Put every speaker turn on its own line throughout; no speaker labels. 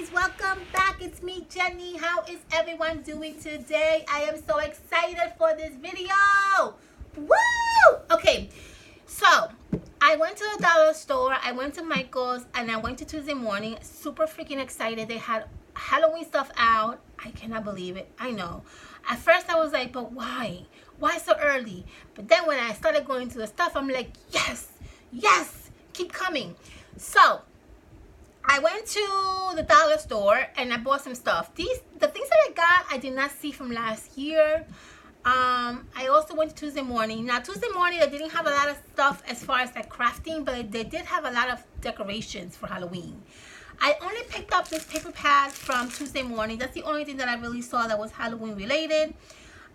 guys, welcome back. It's me, Jenny. How is everyone doing today? I am so excited for this video. Woo! Okay, so I went to the dollar store, I went to Michael's, and I went to Tuesday morning. Super freaking excited. They had Halloween stuff out. I cannot believe it. I know. At first I was like, but why? Why so early? But then when I started going to the stuff, I'm like, yes, yes, keep coming. So I went to the dollar store and I bought some stuff. The things that I got, I did not see from last year. I also went to Tuesday morning. Now Tuesday morning, they didn't have a lot of stuff as far as like crafting, but they did have a lot of decorations for Halloween. I only picked up this paper pad from Tuesday morning. That's the only thing that I really saw that was Halloween related.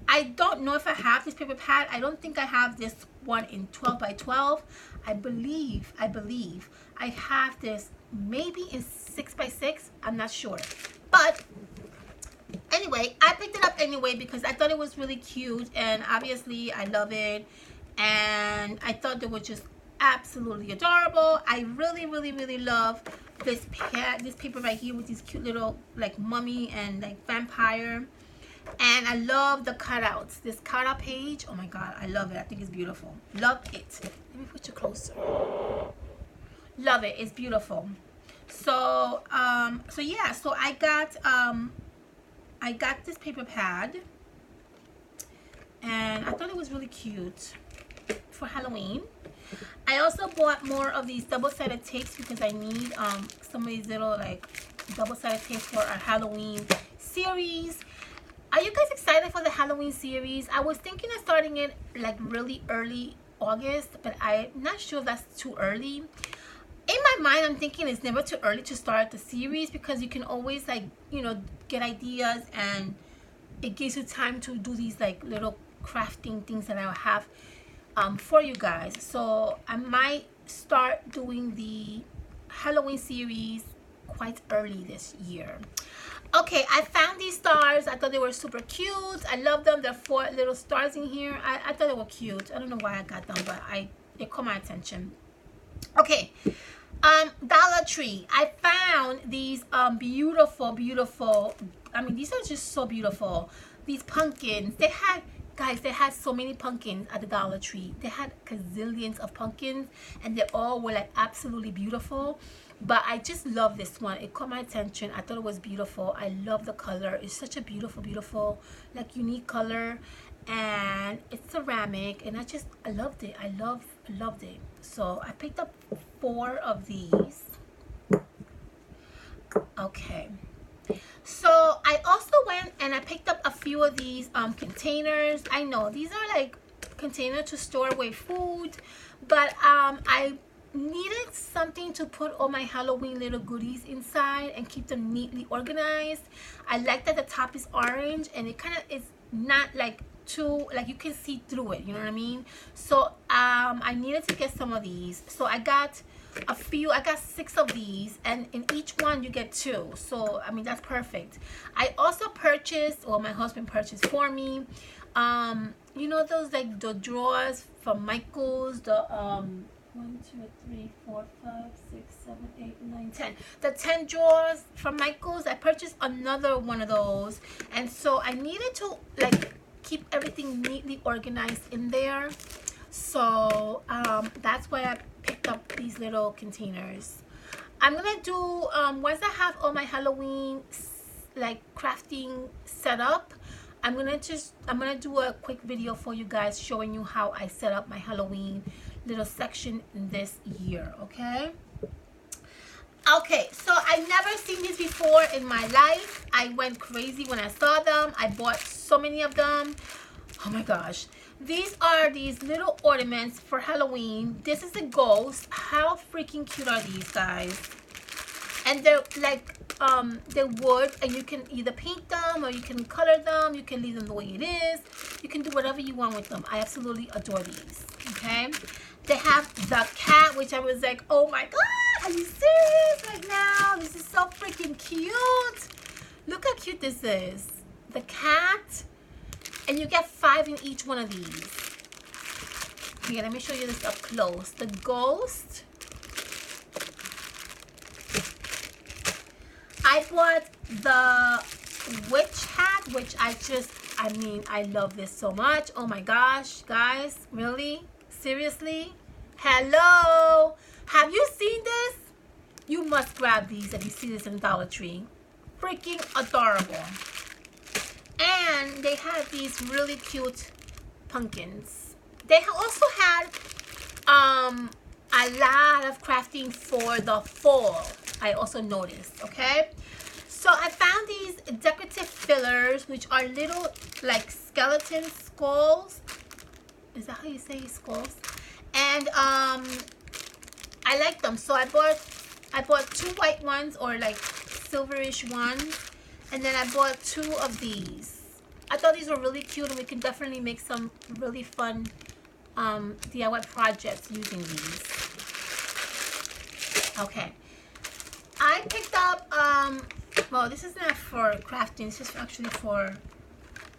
I don't know if I have this paper pad. I don't think I have this one in 12 by 12. I believe I have this maybe in 6 by 6. I'm not sure. But anyway, I picked it up anyway because I thought it was really cute, and obviously I love it, and I thought they were just absolutely adorable. I really love this paper right here with these cute little like mummy and like vampire. And I love the cutouts. This cutout page, oh my god, I love it. I think it's beautiful. Love it. Let me put you closer. Love it. It's beautiful. So yeah, so I got this paper pad, and I thought it was really cute for Halloween. I also bought more of these double-sided tapes because I need some of these little like double-sided tapes for our Halloween series. Are you guys excited for the Halloween series? I was thinking of starting it like really early August, but I'm not sure if that's too early. In my mind, I'm thinking it's never too early to start the series because you can always like, you know, get ideas, and it gives you time to do these like little crafting things that I'll have for you guys. So I might start doing the Halloween series quite early this year. Okay, I found these stars. I thought they were super cute. I love them. There are 4 little stars in here. I thought they were cute. I don't know why I got them, but they caught my attention. Okay, Dollar Tree. I found these beautiful, I mean, these are just so beautiful. These pumpkins. They had so many pumpkins at the Dollar Tree. They had gazillions of pumpkins, and they all were like absolutely beautiful. But I just love this one. It caught my attention. I thought it was beautiful. I love the color. It's such a beautiful like unique color, and it's ceramic, and I loved it. I loved it. So I picked up 4 of these. Okay, so I also went and I picked up a few of these containers. I know these are like containers to store away food, but I needed something to put all my Halloween little goodies inside and keep them neatly organized. I like that the top is orange, and it kind of is not like too, like you can see through it, you know what I mean? So I needed to get some of these. So I got a few. I got 6 of these, and in each one you get 2. So I mean, that's perfect. I also purchased, or my husband purchased for me, you know those like the drawers from Michael's, the 1, 2, 3, 4, 5, 6, 7, 8, 9, 10. The 10 drawers from Michael's. I purchased another one of those, and so I needed to like keep everything neatly organized in there. So that's why I picked up these little containers. I'm gonna do once I have all my Halloween like crafting set up, I'm gonna do a quick video for you guys showing you how I set up my Halloween little section this year. Okay, so I've never seen these before in my life. I went crazy when I saw them. I bought so many of them. Oh my gosh. These are these little ornaments for Halloween. This is a ghost. How freaking cute are these, guys? And they're like they're wood, and you can either paint them or you can color them. You can leave them the way it is. You can do whatever you want with them. I absolutely adore these. Okay, they have the cat, which I was like, oh my god, are you serious right now? This is so freaking cute. Look how cute this is. The cat, and you get 5 in each one of these. Here, let me show you this up close. The ghost. I bought the witch hat, which I love this so much. Oh my gosh, guys, really? Seriously? Hello? Have you seen this? You must grab these if you see this in Dollar Tree. Freaking adorable. And they have these really cute pumpkins. They also had a lot of crafting for the fall. I also noticed, okay? So I found these decorative fillers, which are little like skeleton skulls. Is that how you say skulls? And I like them, so I bought 2 white ones, or like silverish ones, and then I bought 2 of these. I thought these were really cute, and we can definitely make some really fun DIY projects using these. Okay, I picked up well, this is not for crafting, this is actually for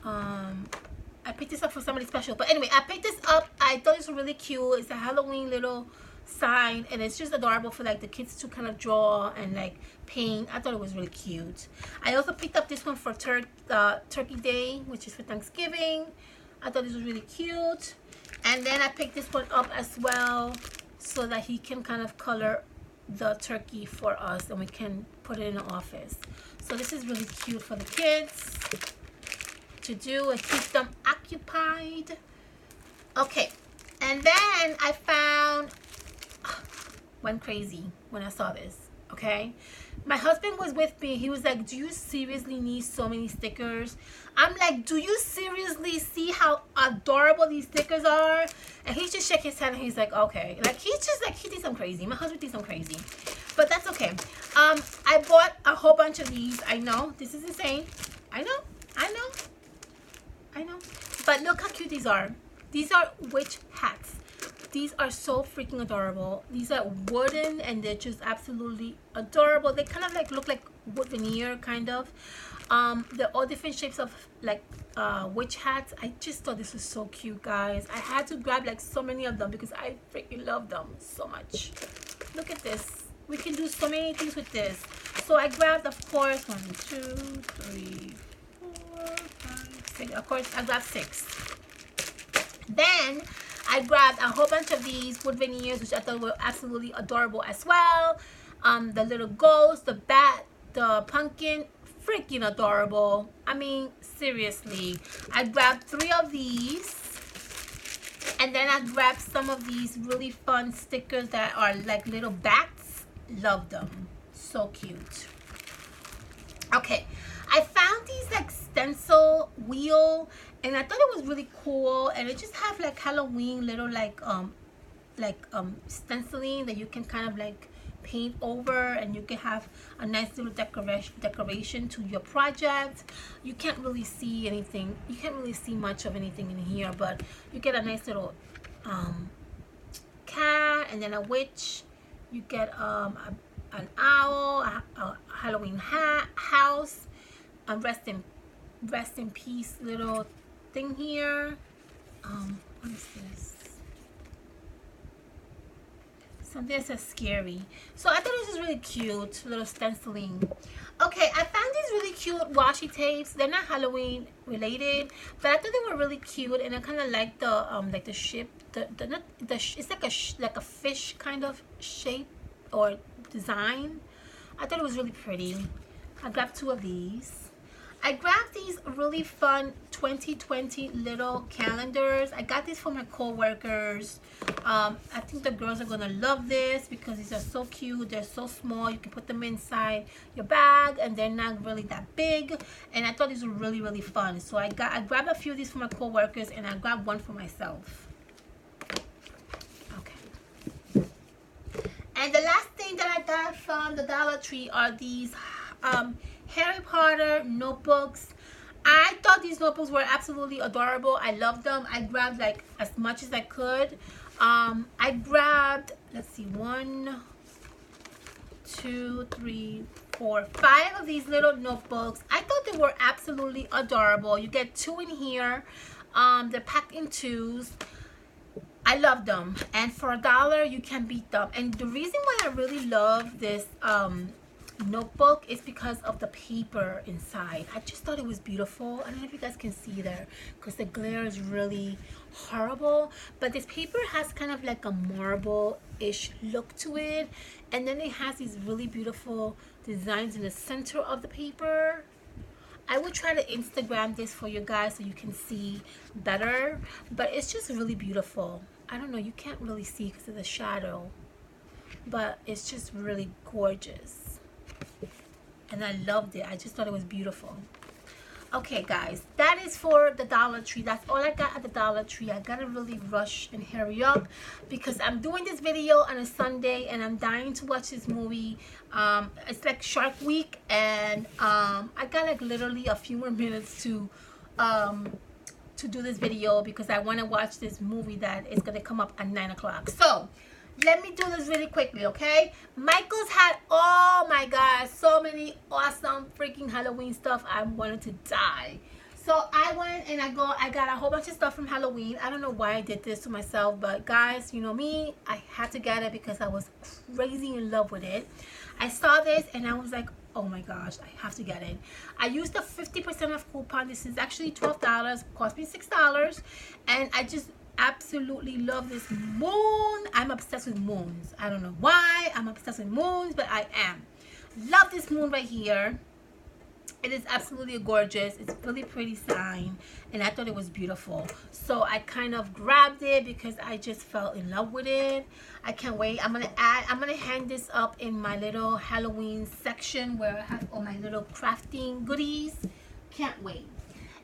I picked this up for somebody special. But anyway, I picked this up. I thought this was really cute. It's a Halloween little sign, and it's just adorable for like the kids to kind of draw and like paint. I thought it was really cute. I also picked up this one for Turkey Day, which is for Thanksgiving. I thought this was really cute. And then I picked this one up as well, so that he can kind of color the turkey for us, and we can put it in the office. So this is really cute for the kids to do and keep them occupied. Okay, and then I found, went crazy when I saw this. Okay, my husband was with me. He was like, do you seriously need so many stickers? I'm like, do you seriously see how adorable these stickers are? And he just shook his head and he's like, okay. Like, he's just like, he thinks I'm crazy. My husband thinks I'm crazy, but that's okay. I bought a whole bunch of these. I know this is insane. I know, but look how cute these are. These are witch hats. These are so freaking adorable. These are wooden, and they're just absolutely adorable. They kind of like look like wood veneer, kind of. They're all different shapes of like witch hats. I just thought this was so cute, guys. I had to grab like so many of them because I freaking love them so much. Look at this. We can do so many things with this. So I grabbed, of course, 1, 2, 3, 4, 5, 6. Of course, I grabbed 6. Then I grabbed a whole bunch of these wood veneers, which I thought were absolutely adorable as well. The little ghost, the bat, the pumpkin, freaking adorable. I mean, seriously. I grabbed 3 of these. And then I grabbed some of these really fun stickers that are like little bats. Love them. So cute. Okay. I found these like stencil wheel, and I thought it was really cool, and it just have like Halloween little like stenciling that you can kind of like paint over, and you can have a nice little decoration to your project. You can't really see anything, you can't really see much of anything in here, but you get a nice little cat, and then a witch. You get an owl, a Halloween house, a rest in peace little thing here. What is this? Something that says scary. So I thought this was really cute, little stenciling. Okay, I found these really cute washi tapes. They're not Halloween related, but I thought they were really cute, and I kind of like the shape. It's like a fish kind of shape or design. I thought it was really pretty. I grabbed 2 of these. I grabbed these really fun 2020 little calendars. I got these for my co-workers. I think the girls are gonna love this because these are so cute. They're so small. You can put them inside your bag, and they're not really that big. And I thought these were really, really fun. So I grabbed a few of these for my co-workers, and I grabbed 1 for myself. Okay. And the last thing that I got from the Dollar Tree are these Harry Potter notebooks. I thought these notebooks were absolutely adorable. I love them. I grabbed like as much as I could. I grabbed, let's see, 1, 2, 3, 4, 5 of these little notebooks. I thought they were absolutely adorable. You get 2 in here. They're packed in 2s. I love them, and for $1 you can beat them. And the reason why I really love this notebook is because of the paper inside. I just thought it was beautiful. I don't know if you guys can see there because the glare is really horrible, but this paper has kind of like a marble-ish look to it, and then it has these really beautiful designs in the center of the paper. I will try to Instagram this for you guys so you can see better, but it's just really beautiful. I don't know, you can't really see because of the shadow, but it's just really gorgeous, and I loved it. I just thought it was beautiful. Okay guys, that is for the Dollar Tree. That's all I got at the Dollar Tree. I gotta really rush and hurry up because I'm doing this video on a Sunday and I'm dying to watch this movie. It's like Shark Week, and I got like literally a few more minutes to do this video because I want to watch this movie that is gonna come up at 9 o'clock. So let me do this really quickly, okay? Michael's had, oh my god, so many awesome freaking Halloween stuff. I wanted to die. So I went and I got a whole bunch of stuff from Halloween. I don't know why I did this to myself, but guys, you know me, I had to get it because I was crazy in love with it. I saw this and I was like, oh my gosh, I have to get it. I used the 50% off coupon. This is actually $12, cost me $6, and I just absolutely love this moon. I'm obsessed with moons. I don't know why I'm obsessed with moons, but I am. Love this moon right here. It is absolutely gorgeous. It's really pretty sign, and I thought it was beautiful, so I kind of grabbed it because I just fell in love with it. I can't wait. I'm gonna hang this up in my little Halloween section where I have all my little crafting goodies. Can't wait.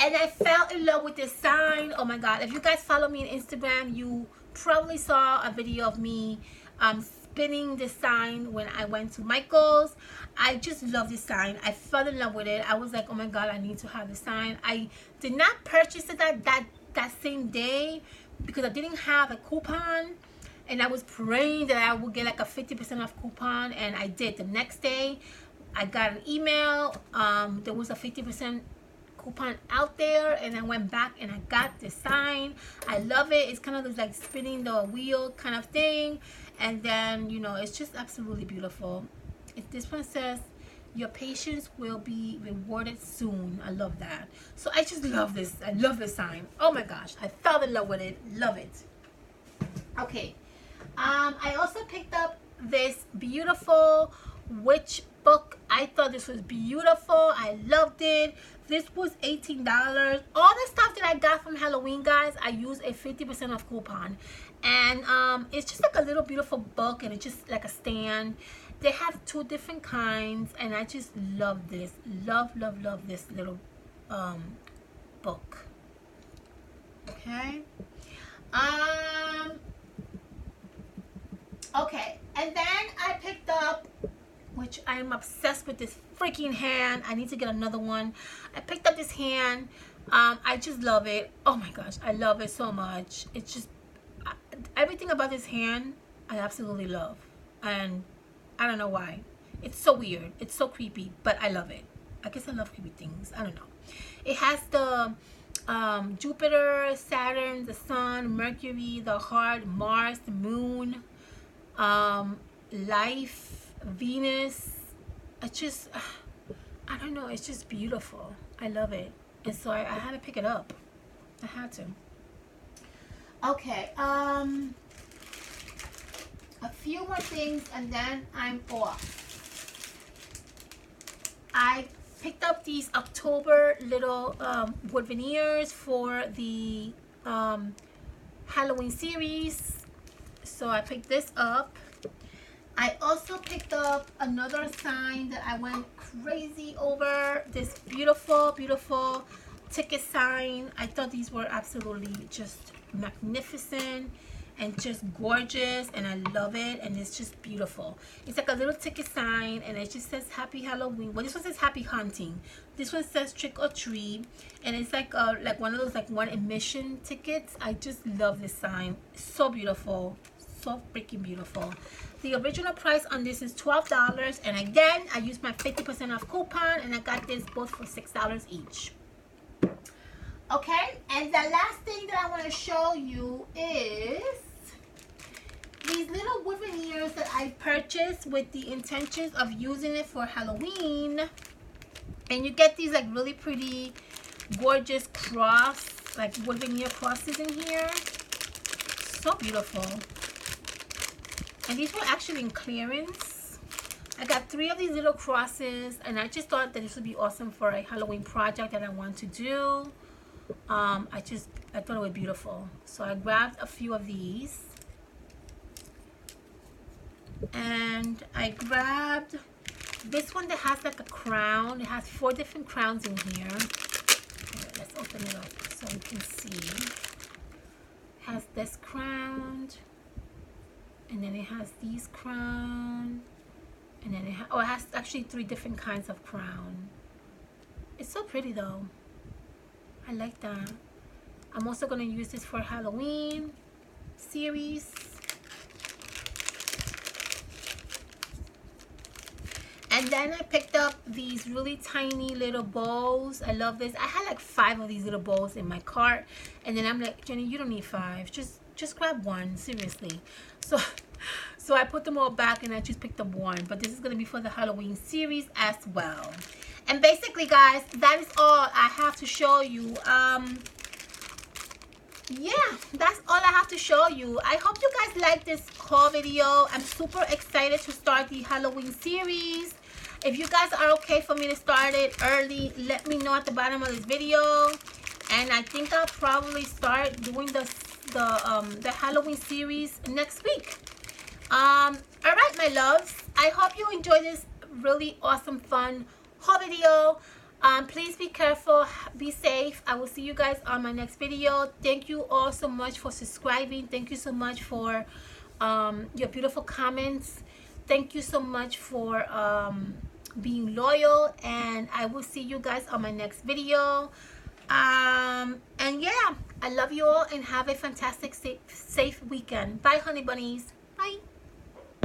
And I fell in love with this sign. Oh my god, if you guys follow me on Instagram, you probably saw a video of me spinning this sign when I went to Michael's. I just love this sign. I fell in love with it. I was like, oh my god, I need to have this sign. I did not purchase it that same day because I didn't have a coupon, and I was praying that I would get like a 50% off coupon, and I did. The next day I got an email. There was a 50% coupon out there, and I went back and I got the sign. I love it. It's kind of like spinning the wheel kind of thing, and then, you know, it's just absolutely beautiful. This one says your patience will be rewarded soon. I love that. So I just love this. I love this sign. Oh my gosh, I fell in love with it. Love it. Okay, I also picked up this beautiful witch book. I thought this was beautiful. I loved it. This was $18. All the stuff that I got from Halloween, guys, I used a 50% off coupon, and it's just like a little beautiful book, and it's just like a stand. They have two different kinds, and I just love this. Love this little book. Okay. Okay, and then I picked up, which I'm obsessed with, this freaking hand. I need to get another one. I picked up this hand. I just love it. Oh my gosh, I love it so much. It's just everything about this hand I absolutely love, and I don't know why. It's so weird. It's so creepy, but I love it. I guess I love creepy things. I don't know. It has the Jupiter, Saturn, the Sun, Mercury, the heart, Mars, the Moon, life, Venus. It's just, I don't know. It's just beautiful. I love it. And so I had to pick it up. I had to. Okay. A few more things and then I'm off. I picked up these October little wood veneers for the Halloween series. So I picked this up. I also picked up another sign that I went crazy over. This beautiful, beautiful ticket sign. I thought these were absolutely just magnificent and just gorgeous, and I love it, and it's just beautiful. It's like a little ticket sign, and it just says Happy Halloween. Well, this one says Happy Hunting. This one says Trick or Treat, and it's like one of those like one admission tickets. I just love this sign. So beautiful, so freaking beautiful. The original price on this is $12, and again, I used my 50% off coupon, and I got this both for $6 each. Okay, and the last thing that I want to show you is these little wood veneers that I purchased with the intentions of using it for Halloween. And you get these like really pretty, gorgeous cross, like wood veneer crosses in here. So beautiful. And these were actually in clearance. I got 3 of these little crosses, and I just thought that this would be awesome for a Halloween project that I want to do. I thought it was beautiful. So I grabbed a few of these. And I grabbed this one that has like a crown. It has 4 different crowns in here. Okay, let's open it up so you can see. It has this crown, and then it has these crown, and then it has actually 3 different kinds of crown. It's so pretty though. I like that. I'm also going to use this for Halloween series. And then I picked up these really tiny little bowls. I love this. I had like 5 of these little bowls in my cart. And then I'm like, Jenny, you don't need 5. Just grab 1, seriously. So I put them all back and I just picked up 1. But this is going to be for the Halloween series as well. And basically, guys, that is all I have to show you. Yeah, that's all I have to show you. I hope you guys like this haul video. I'm super excited to start the Halloween series. If you guys are okay for me to start it early, let me know at the bottom of this video. And I think I'll probably start doing the Halloween series next week. All right, my loves. I hope you enjoyed this really awesome, fun haul video. Please be careful, be safe. I will see you guys on my next video. Thank you all so much for subscribing. Thank you so much for your beautiful comments. Thank you so much for being loyal, and I will see you guys on my next video. And yeah, I love you all, and have a fantastic safe weekend. Bye, honey bunnies.